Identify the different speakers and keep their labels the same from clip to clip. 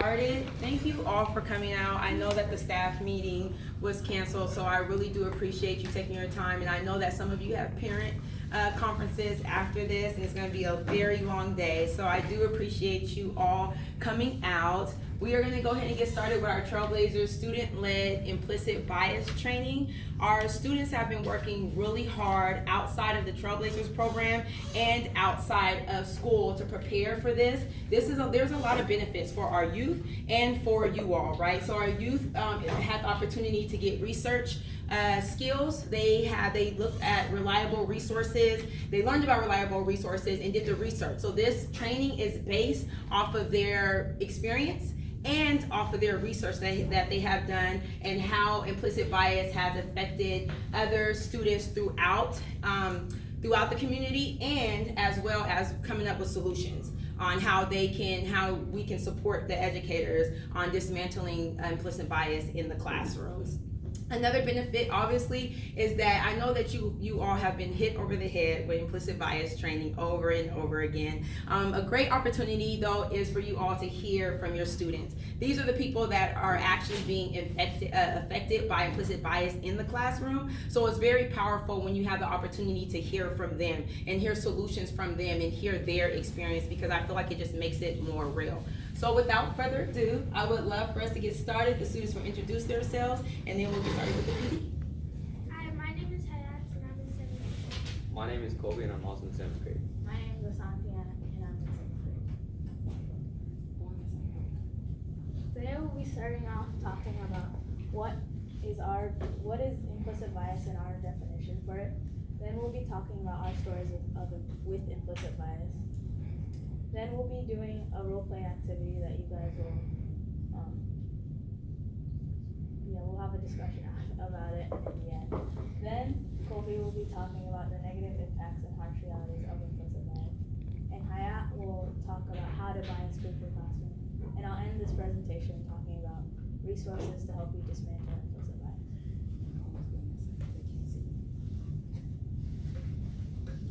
Speaker 1: started, thank you all for coming out. I know that the staff meeting was canceled, so I really do appreciate you taking your time. And I know that some of you have parent conferences after this, and it's going to be a very long day. So I do appreciate you all coming out. We are going to go ahead and get started with our Trailblazers student-led implicit bias training. Our students have been working really hard outside of the Trailblazers program and outside of school to prepare for this. There's a lot of benefits for our youth and for you all, right? So our youth had the opportunity to get research skills. They looked at reliable resources. They learned about reliable resources and did the research. So this training is based off of their experience and off of their research that they have done, and how implicit bias has affected other students throughout the community, and as well as coming up with solutions on how we can support the educators on dismantling implicit bias in the classrooms. Another benefit, obviously, is that I know that you all have been hit over the head with implicit bias training over and over again. A great opportunity, though, is for you all to hear from your students. These are the people that are actually being affected by implicit bias in the classroom. So it's very powerful when you have the opportunity to hear from them and hear solutions from them and hear their experience, because I feel like it just makes it more real. So without further ado, I would love for us to get started. The students will introduce themselves, and then we'll get started with the PD.
Speaker 2: Hi, my name is Hayat, and I'm in 7th grade.
Speaker 3: My name is Colby, and I'm also in 7th grade.
Speaker 4: My name is Asante, and I'm in 7th grade. Today we'll be starting off talking about what is implicit bias and our definition for it. Then we'll be talking about our stories with implicit bias. Then we'll be doing a role-play activity that you guys will, we'll have a discussion about it in the end. Then Colby will be talking about the negative impacts and harsh realities of implicit bias. And Hayat will talk about how to bias proof your classroom. And I'll end this presentation talking about resources to help you dismantle implicit bias.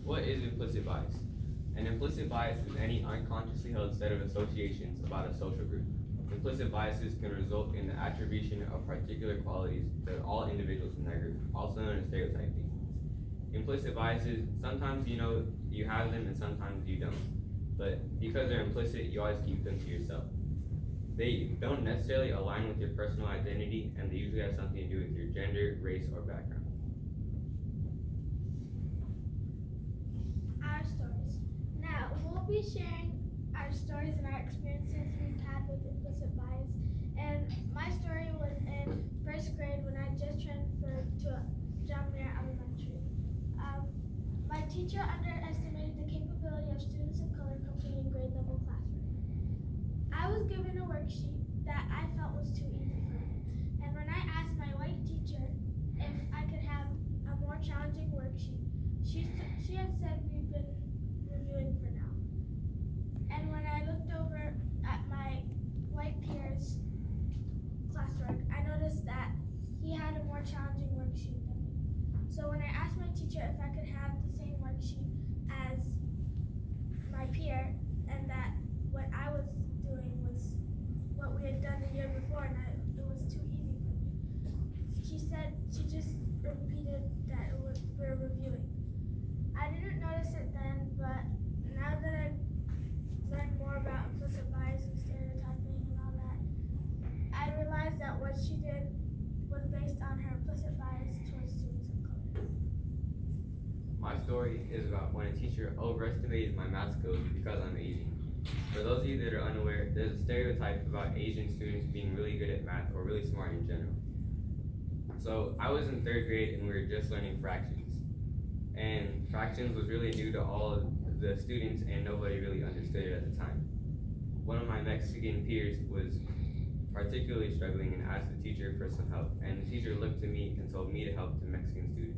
Speaker 3: What is implicit bias? An implicit bias is any unconsciously held set of associations about a social group. Implicit biases can result in the attribution of particular qualities to all individuals in that group, also known as stereotyping. Implicit biases, sometimes you know you have them and sometimes you don't. But because they're implicit, you always keep them to yourself. They don't necessarily align with your personal identity, and they usually have something to do with your gender, race, or background.
Speaker 2: Our stories. Now, we'll be sharing our stories and our experiences we've had with implicit bias. And my story was in 1st grade when I just transferred to John Muir Elementary. My teacher underestimated the capability of students of color completing grade level classwork. I was given a worksheet that I felt was too easy for me. And when I asked my white teacher if I could have a more challenging worksheet, she had said we've been reviewing for now. And when I looked over at my white peer's classwork, I noticed that he had a more challenging worksheet than me. So when I asked my teacher if I could have the same worksheet as my peer, and that what I was doing was what we had done the year before, and it was too easy for me. She just repeated that we're reviewing. I didn't notice it then, but now that I've learned more about implicit bias and stereotyping and all that, I realized that what she did was based on her implicit bias towards students of color.
Speaker 3: My story is about when a teacher overestimated my math skills because I'm Asian. For those of you that are unaware, there's a stereotype about Asian students being really good at math or really smart in general. So I was in 3rd grade and we were just learning fractions. And fractions was really new to all of the students, and nobody really understood it at the time. One of my Mexican peers was particularly struggling and asked the teacher for some help, and the teacher looked to me and told me to help the Mexican student.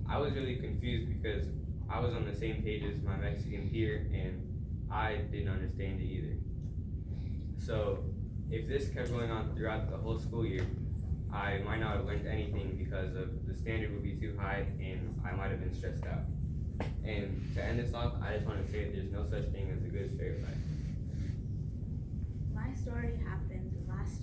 Speaker 3: I was really confused because I was on the same page as my Mexican peer and I didn't understand it either. So if this kept going on throughout the whole school year, I might not have learned anything because of the standard would be too high and I might have been stressed out. And to end this off, I just want to say that there's no such thing as a good stereotype.
Speaker 4: My story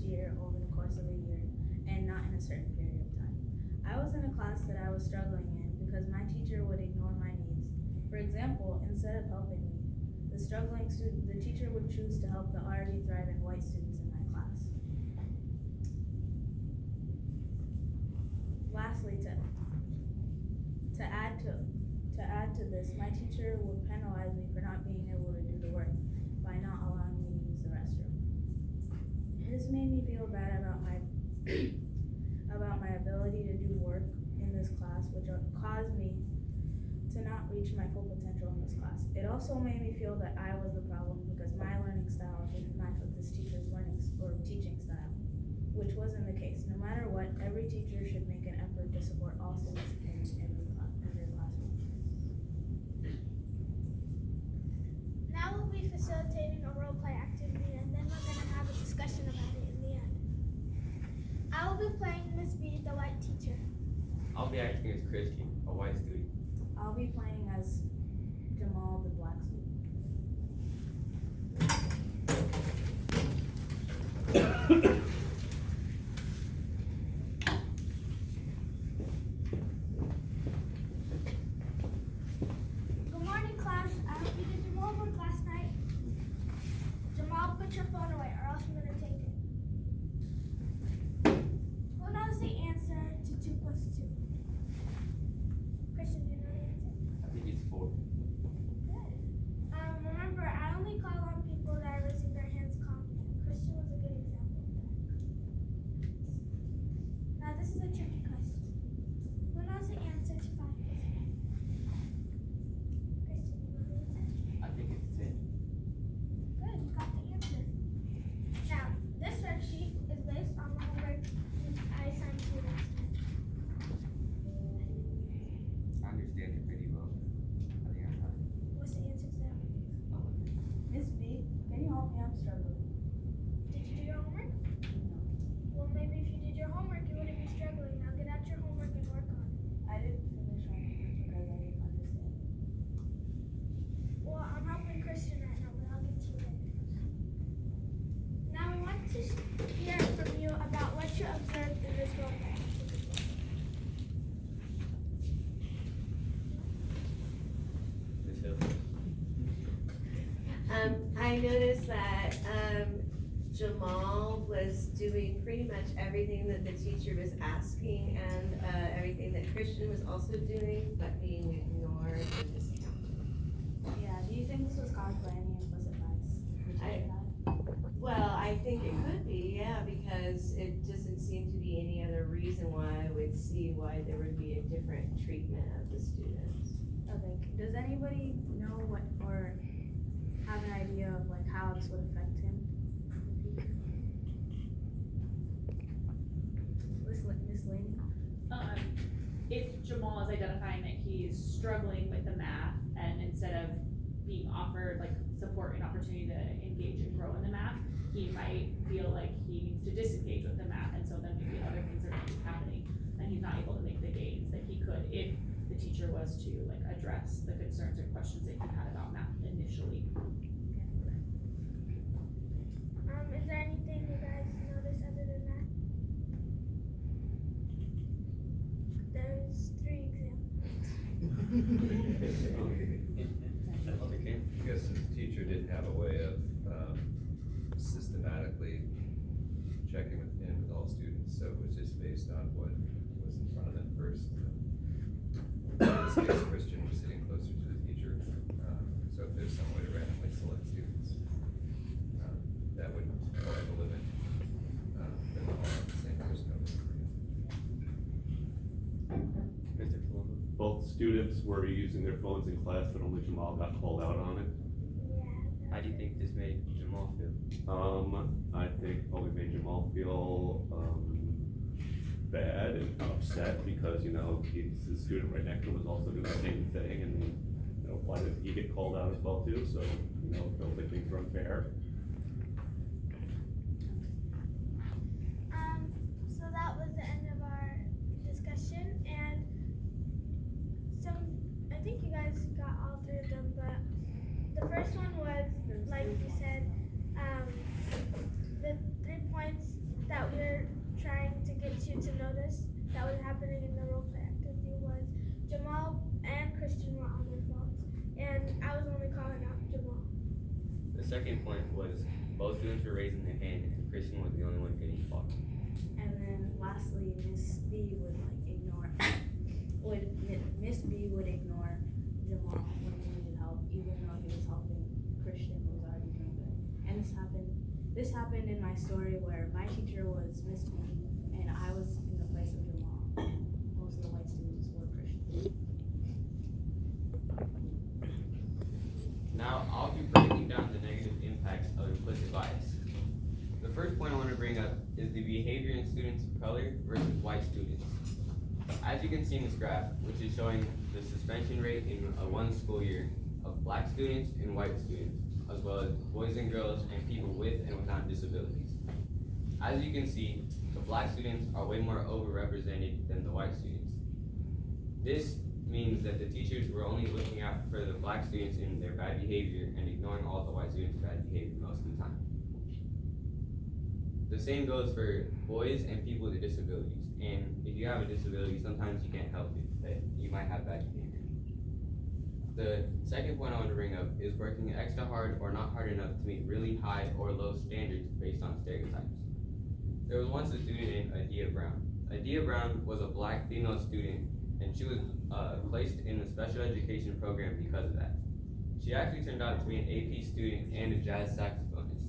Speaker 4: year over the course of a year and not in a certain period of time. I was in a class that I was struggling in because my teacher would ignore my needs. For example, instead of helping me, the teacher would choose to help the already thriving white students in my class. Lastly, to add to this, my teacher would penalize me for not being able to do the work by not allowing me to use the restroom. This made me feel bad about my about my ability to do work in this class, which caused me to not reach my full potential in this class. It also made me feel that I was the problem because my learning style didn't match with this teacher's learning or teaching style, which wasn't the case. No matter what, every teacher should make an effort to support all students in their classroom.
Speaker 2: Now we'll be facilitating a role play activity, and then we're going to have a discussion about it in the end. I will be playing Miss B, the white teacher.
Speaker 3: I'll be acting as Christian, a white student.
Speaker 4: I'll be playing as Jamal, the black student.
Speaker 2: Good morning, class. I hope you did your homework last night. Jamal, put your phone away, or else I'm going to take it. Who knows the answer to 2 plus 2? Christian, do you know the answer?
Speaker 3: I think it's 4.
Speaker 2: Good. Remember, I only call on people that are raising their hands calmly. Christian was a good example of that. Now, this is a tricky question. Who knows the answer to 5 plus 5? Christian, you know the answer?
Speaker 3: I think it's 10.
Speaker 2: Good, you got the answer. Now, this worksheet is based on the homework I assigned to you last night.
Speaker 3: I understand it pretty well. I think I got it.
Speaker 2: What's the answer to that one?
Speaker 4: Miss B, can you help me? I'm struggling.
Speaker 2: Did you do your homework?
Speaker 4: No.
Speaker 2: Well, maybe if you did your homework, you wouldn't be struggling. Now get out your homework and work on it.
Speaker 4: I didn't finish my homework because I didn't understand.
Speaker 2: Well, I'm helping Christian right now, but I'll get to you later. Now we want to hear from you about what you observed in this role play activity.
Speaker 3: Miss Hill.
Speaker 5: I noticed that Jamal was doing pretty much everything that the teacher was asking and everything that Christian was also doing, but being ignored and discounted.
Speaker 4: Yeah, do you think this was caused by any implicit bias?
Speaker 5: Well, I think it could be, yeah, because it doesn't seem to be any other reason why I would see why there would be a different treatment of the students.
Speaker 4: Okay, does anybody know what, or have an idea of like how this would affect him in the future? Miss Laney?
Speaker 6: If Jamal is identifying that he's struggling with the math, and instead of being offered like support and opportunity to engage and grow in the math, he might feel like he needs to disengage with the math, and so then maybe other things are going to be happening, and he's not able to make the gains that he could if the teacher was to like address the concerns or questions that he had about math initially.
Speaker 2: Is there anything you guys notice other than that? There's 3 examples.
Speaker 7: I guess his teacher didn't have a way of systematically checking in with all students, so it was just based on what was in front of them first. In this case, Christian was sitting closer to the teacher, so if there's some way to randomly select students, that would apply the limit, then all have the same person over.
Speaker 3: Mr. Palumbo.
Speaker 8: Both students were using their phones in class, but only Jamal got called out on it.
Speaker 3: How do you think this made Jamal feel?
Speaker 8: I think probably made Jamal feel bad and upset because, you know, the student right next to him was also doing the same thing, and, you know, why did he get called out as well too? So, you know, felt like things were unfair.
Speaker 2: So that was the end of our discussion, and I think you guys got all 3 of them, but the first one was, like you said, the 3 points noticed that was happening in the role play activity was Jamal and Christian were on their phones, and I was only calling out Jamal.
Speaker 3: The second point was both students were raising their hand and Christian was the only one getting called.
Speaker 4: And then lastly, Miss B would ignore Jamal when he needed help, even though he was helping Christian, who was already doing good. And this happened in my story where my teacher was Miss B and I was in the place of Jamal. Most of the white students were Christian.
Speaker 3: Now I'll be breaking down the negative impacts of implicit bias. The first point I want to bring up is the behavior in students of color versus white students. As you can see in this graph, which is showing the suspension rate in one school year of black students and white students, as well as boys and girls and people with and without disabilities. As you can see, the black students are way more overrepresented than the white students. This means that the teachers were only looking out for the black students in their bad behavior and ignoring all the white students' bad behavior most of the time. The same goes for boys and people with disabilities. And if you have a disability, sometimes you can't help it, that you might have bad behavior. The second point I want to bring up is working extra hard or not hard enough to meet really high or low standards based on stereotypes. There was once a student named Adia Brown. Adia Brown was a black female student, and she was placed in a special education program because of that. She actually turned out to be an AP student and a jazz saxophonist.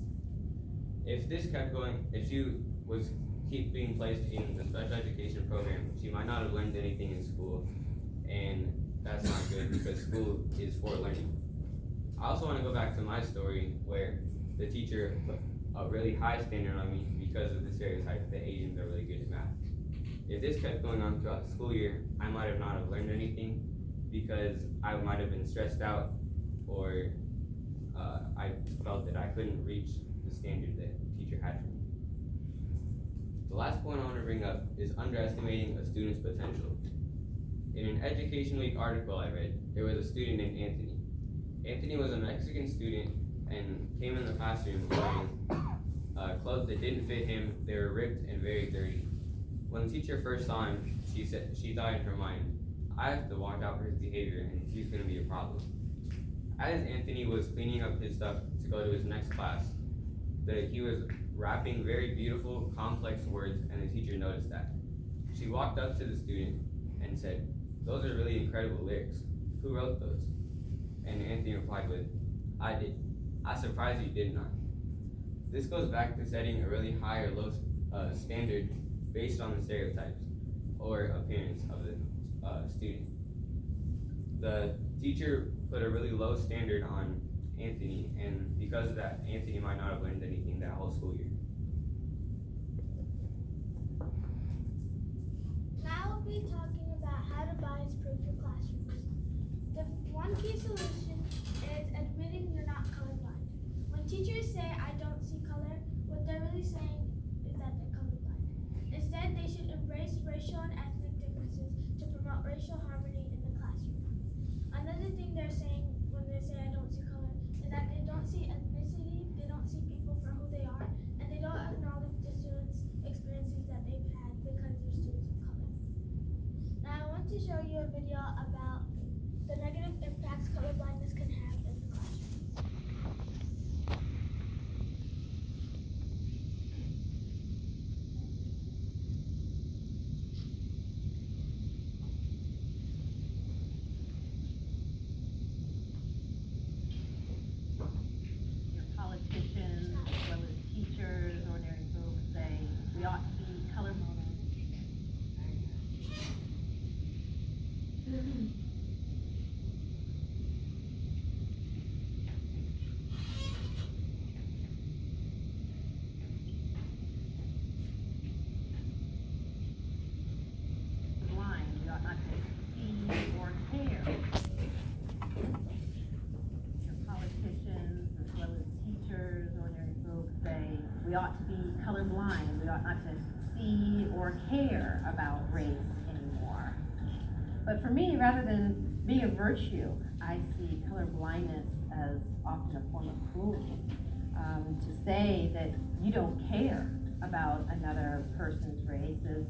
Speaker 3: If this kept going, if she was keep being placed in the special education program, she might not have learned anything in school, and that's not good because school is for learning. I also want to go back to my story where the teacher put a really high standard on me because of the stereotype that Asians are really good at math. If this kept going on throughout the school year, I might have not have learned anything because I might have been stressed out, or I felt that I couldn't reach the standard that the teacher had for me. The last point I want to bring up is underestimating a student's potential. In an Education Week article I read, there was a student named Anthony. Anthony was a Mexican student and came in the classroom wearing clothes that didn't fit him. They were ripped and very dirty. When the teacher first saw him, she thought in her mind, I have to watch out for his behavior and he's going to be a problem. As Anthony was cleaning up his stuff to go to his next class, he was rapping very beautiful, complex words, and the teacher noticed that. She walked up to the student and said, "Those are really incredible lyrics. Who wrote those?" And Anthony replied with, "I did. I'm surprised you did not." This goes back to setting a really high or low standard based on the stereotypes or appearance of the student. The teacher put a really low standard on Anthony, and because of that, Anthony might not have learned anything that whole school year.
Speaker 2: Now we'll be talking about how to bias-proof your classrooms. The one key solution is admitting you're not colorblind. When teachers say, "I don't see color," what they're really saying is that they're colorblind. Instead, they should embrace racial and ethnic differences to promote racial harmony in the classroom. Another thing they're saying when they say, "I don't see color," is that they don't see ethnicity, they don't see people for who they are, and they don't acknowledge the students' experiences that they've had because they're students of color. Now I want to show you a video about the negative impacts colorblindness can have in the classroom.
Speaker 9: Your politicians, as well as teachers, ordinary folks say we ought to be colorblind. Blind, we ought not to see or care. Your politicians, as well as teachers, ordinary folks say we ought to be colorblind. We ought not to see or care about race anymore. But for me, rather than being a virtue, I see colorblindness as often a form of cruelty. To say that you don't care about another person's race is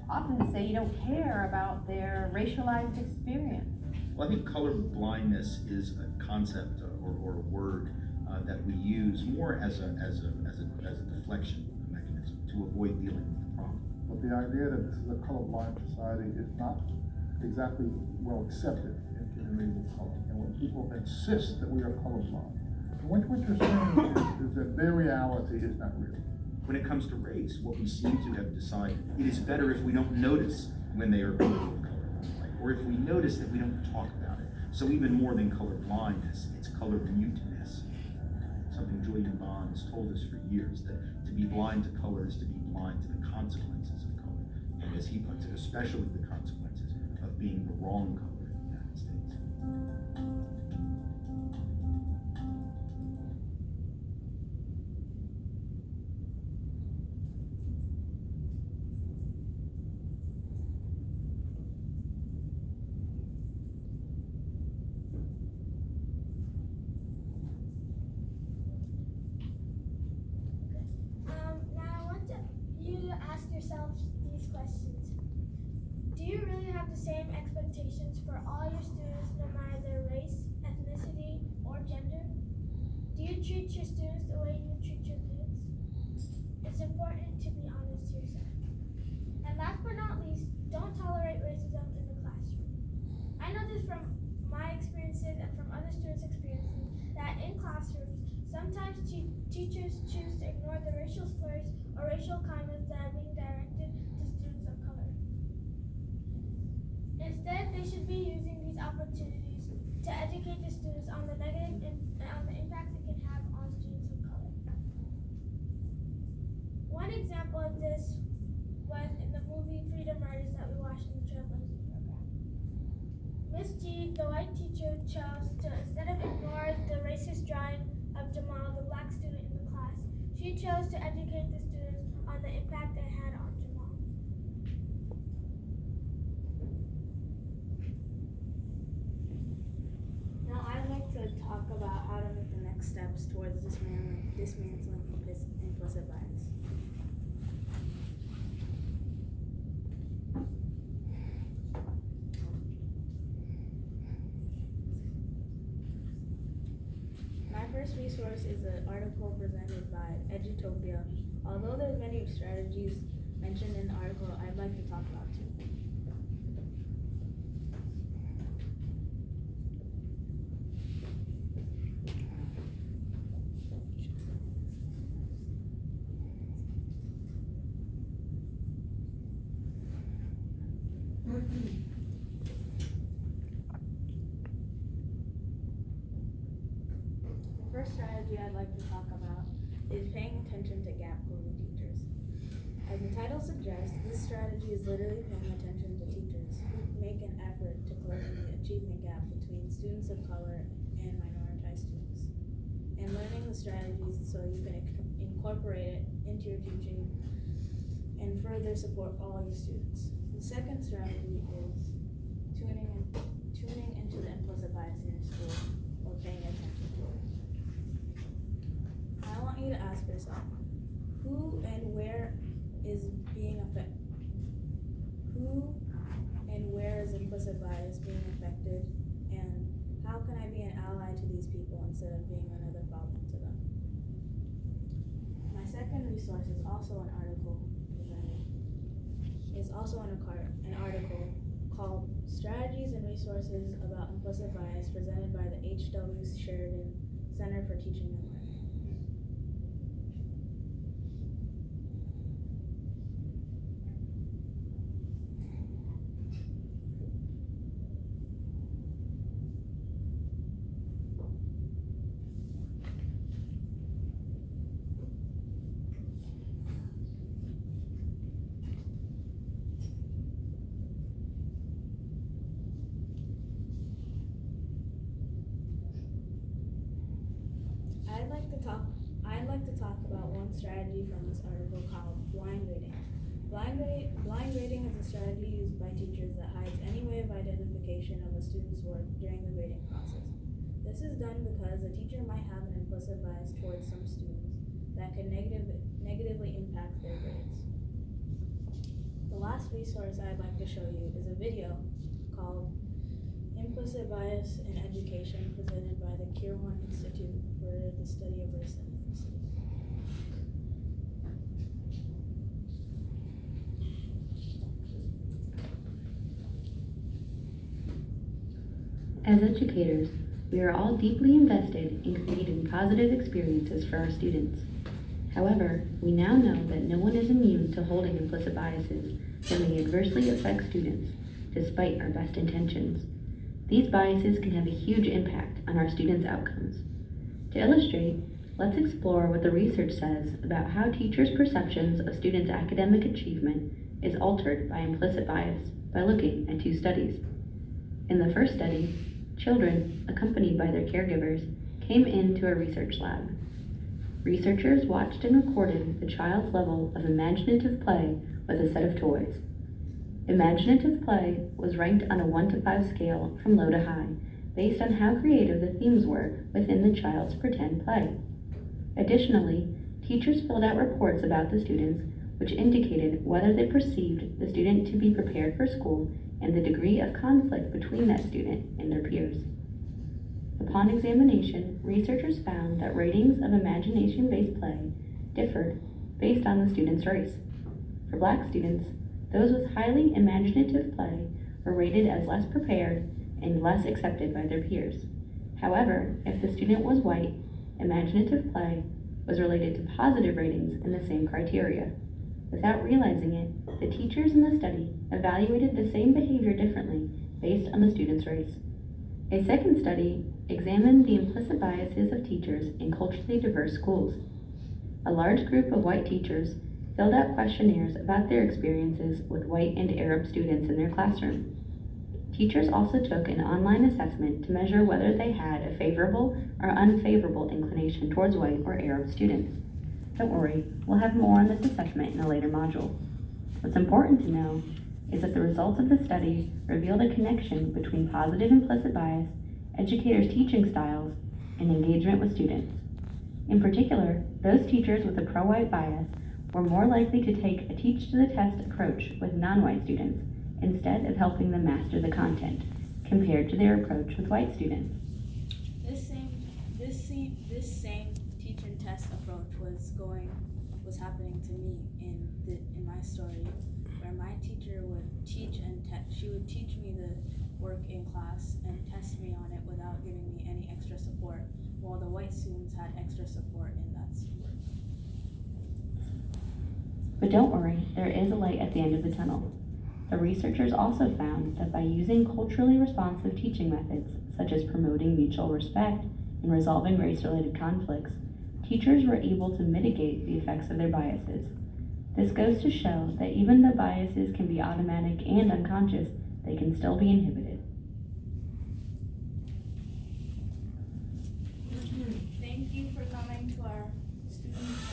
Speaker 9: often to say you don't care about their racialized experience.
Speaker 10: Well, I think color blindness is a concept or a word that we use more as a deflection mechanism to avoid dealing with the problem.
Speaker 11: But the idea that this is a colorblind society is not exactly well accepted in communities of color. And when people insist that we are colorblind, what you're saying is that their reality is not real.
Speaker 10: When it comes to race, what we seem to have decided, it is better if we don't notice when they are colorblind, right? Or if we notice that we don't talk about it. So even more than color blindness, it's color muteness. Something Julian Bond has told us for years, that to be blind to color is to be blind to the consequences of color. And as he puts it, especially the consequences of being the wrong color in the United States.
Speaker 2: Now I want you to ask yourselves these questions. Do you really have the same expectations for all your students, no matter their race, ethnicity, or gender? Do you treat your students the way you treat your kids? It's important to be honest to yourself. And last but not least, don't tolerate racism in the classroom. I know this from my experiences and from other students' experiences that in classrooms, sometimes teachers choose to ignore the racial slurs or racial comments that are being directed to students of color. Instead, they should be using these opportunities to educate the students on the on the impacts it can have on students of color. One example of this was in the movie Freedom Riders that we watched in the Trailblazers program. Miss G, the white teacher, chose to, instead of ignore the racist drawing of Jamal, the black student in the class, she chose to educate the students on the impact it had on Jamal.
Speaker 4: Now I'd like to talk about how to make the next steps towards dismantling implicit bias. My first resource is an article presented by Edutopia. Although there's many strategies mentioned in the article, I'd like to talk about two. The first strategy I'd like to talk about is paying attention to gap closing teachers. As the title suggests, this strategy is literally paying attention to teachers who make an effort to close the achievement gap between students of color and minoritized students, and learning the strategies so you can incorporate it into your teaching and further support all your students. The second strategy is tuning into the implicit bias in your school, or paying attention to it. I want you to ask yourself, who and where is implicit bias being affected, and how can I be an ally to these people instead of being another problem to them? My second resource is also an article article called Strategies and Resources About Implicit Bias, presented by the H.W. Sheridan Center for Teaching and Learning. I'd like to talk about one strategy from this article called blind rating. Blind rating is a strategy used by teachers that hides any way of identification of a student's work during the grading process. This is done because a teacher might have an implicit bias towards some students that can negatively impact their grades. The last last resource I'd like to show you is a video called Implicit Bias in Education, presented by the Kirwan Institute for the Study of Race and Ethnicity.
Speaker 12: As educators, we are all deeply invested in creating positive experiences for our students. However, we now know that no one is immune to holding implicit biases that may adversely affect students, despite our best intentions. These biases can have a huge impact on our students' outcomes. To illustrate, let's explore what the research says about how teachers' perceptions of students' academic achievement is altered by implicit bias by looking at 2 studies. In the first study, children, accompanied by their caregivers, came into a research lab. Researchers watched and recorded the child's level of imaginative play with a set of toys. Imaginative play was ranked on a 1 to 5 scale from low to high, based on how creative the themes were within the child's pretend play. Additionally, teachers filled out reports about the students, which indicated whether they perceived the student to be prepared for school and the degree of conflict between that student and their peers. Upon examination, researchers found that ratings of imagination-based play differed based on the student's race. For Black students, those with highly imaginative play were rated as less prepared and less accepted by their peers. However, if the student was white, imaginative play was related to positive ratings in the same criteria. Without realizing it, the teachers in the study evaluated the same behavior differently based on the student's race. A second study examined the implicit biases of teachers in culturally diverse schools. A large group of white teachers filled out questionnaires about their experiences with white and Arab students in their classroom. Teachers also took an online assessment to measure whether they had a favorable or unfavorable inclination towards white or Arab students. Don't worry, we'll have more on this assessment in a later module. What's important to know is that the results of the study revealed a connection between positive implicit bias, educators' teaching styles, and engagement with students. In particular, those teachers with a pro-white bias were more likely to take a teach-to-the-test approach with non-white students instead of helping them master the content, compared to their approach with white students.
Speaker 4: This same teach and test approach was happening to me in my story, where my teacher would teach she would teach me the work in class and test me on it without giving me any extra support, while the white students had extra support in that work.
Speaker 12: But don't worry, there is a light at the end of the tunnel. The researchers also found that by using culturally responsive teaching methods, such as promoting mutual respect and resolving race-related conflicts, teachers were able to mitigate the effects of their biases. This goes to show that even though biases can be automatic and unconscious, they can still be inhibited.
Speaker 4: Thank you for coming to our student